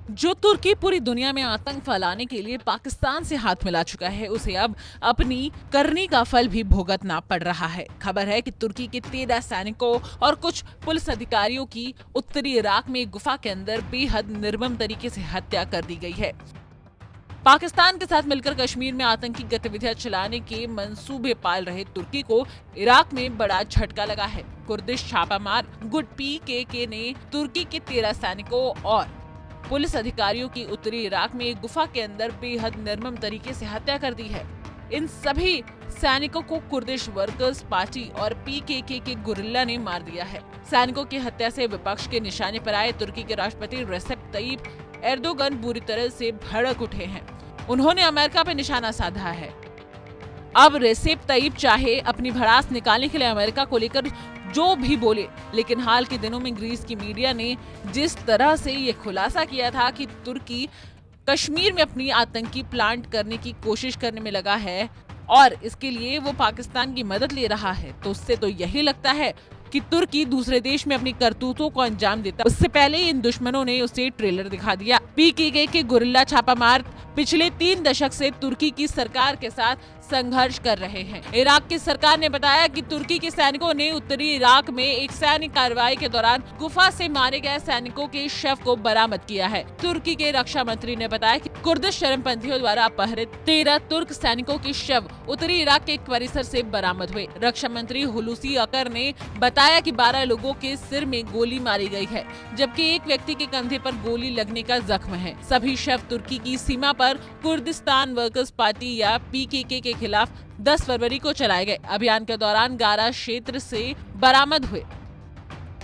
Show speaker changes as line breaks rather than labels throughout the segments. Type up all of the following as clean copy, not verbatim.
जो तुर्की पूरी दुनिया में आतंक फैलाने के लिए पाकिस्तान से हाथ मिला चुका है, उसे अब अपनी करनी का फल भी भुगतना पड़ रहा है। खबर है कि तुर्की के 13 सैनिकों और कुछ पुलिस अधिकारियों की उत्तरी इराक में एक गुफा के अंदर बेहद निर्मम तरीके से हत्या कर दी गई है। पाकिस्तान के साथ मिलकर कश्मीर में आतंकी गतिविधियां चलाने के मंसूबे पाल रहे तुर्की को इराक में बड़ा झटका लगा है। कुर्दिश छापामार गुट पीकेके ने तुर्की के 13 सैनिकों और पुलिस अधिकारियों की उत्तरी इराक में एक गुफा के अंदर बेहद निर्मम तरीके से हत्या कर दी है। इन सभी सैनिकों को कुर्दिश वर्कर्स पार्टी और पीकेके के गुरिल्ला ने मार दिया है। सैनिकों की हत्या से विपक्ष के निशाने पर आए तुर्की के राष्ट्रपति रेसेप तय्यिप एर्दोगन बुरी तरह से भड़क उठे हैं। उन्होंने अमेरिका पर निशाना साधा है। अब रेसेप तय्यिप चाहे अपनी भड़ास निकालने के लिए अमेरिका को लेकर जो भी बोले, लेकिन हाल के दिनों में ग्रीस की मीडिया ने जिस तरह से ये खुलासा किया था कि तुर्की कश्मीर में अपनी आतंकी प्लांट करने की कोशिश करने में लगा है और इसके लिए वो पाकिस्तान की मदद ले रहा है, तो उससे तो यही लगता है कि तुर्की दूसरे देश में अपनी करतूतों को अंजाम देता। उससे पहले इन दुश्मनों ने उसे ट्रेलर दिखा दिया। पीकेके के गुरिल्ला छापामार पिछले 3 दशक से तुर्की की सरकार के साथ संघर्ष कर रहे हैं। इराक की सरकार ने बताया कि तुर्की के सैनिकों ने उत्तरी इराक में एक सैन्य कार्रवाई के दौरान गुफा से मारे गए सैनिकों के शव को बरामद किया है। तुर्की के रक्षा मंत्री ने बताया कि कुर्दिश चरमपंथियों द्वारा अपहरित 13 तुर्क सैनिकों के शव उत्तरी इराक के एक परिसर से बरामद हुए। रक्षा मंत्री हुलूसी अकर ने बताया कि 12 लोगों के सिर में गोली मारी गई है, जबकि एक व्यक्ति के कंधे पर गोली लगने का जख्म है। सभी शव तुर्की की सीमा पर कुर्दिस्तान वर्कर्स पार्टी या पीकेके के खिलाफ 10 फरवरी को चलाए गए अभियान के दौरान गारा क्षेत्र से बरामद हुए।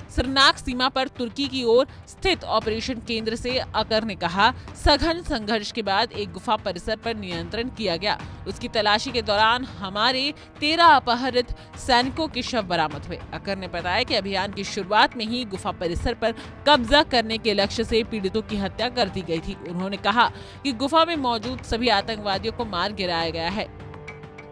सरनाक सीमा पर तुर्की की ओर स्थित ऑपरेशन केंद्र से अकर ने कहा, सघन संघर्ष के बाद एक गुफा परिसर पर नियंत्रण किया गया। उसकी तलाशी के दौरान हमारे 13 अपहरित सैनिकों के शव बरामद हुए। अकर ने बताया कि अभियान की शुरुआत में ही गुफा परिसर पर कब्जा करने के लक्ष्य से पीड़ितों की हत्या कर दी गई थी। उन्होंने कहा कि गुफा में मौजूद सभी आतंकवादियों को मार गिराया गया है।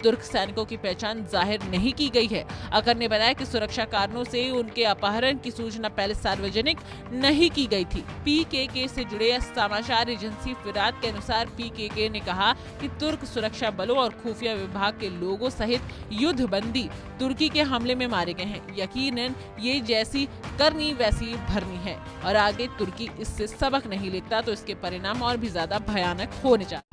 तुर्क सैनिकों की पहचान जाहिर नहीं की गई है। अकर ने बताया कि सुरक्षा कारणों से उनके अपहरण की सूचना पहले सार्वजनिक नहीं की गई थी। पीकेके से जुड़े समाचार एजेंसी फिरात के अनुसार पीकेके ने कहा कि तुर्क सुरक्षा बलों और खुफिया विभाग के लोगों सहित युद्धबंदी तुर्की के हमले में मारे गए हैं। यकीनन ये जैसी करनी वैसी भरनी है और आगे तुर्की इससे सबक नहीं लेता तो इसके परिणाम और भी ज्यादा भयानक होने चाहिए।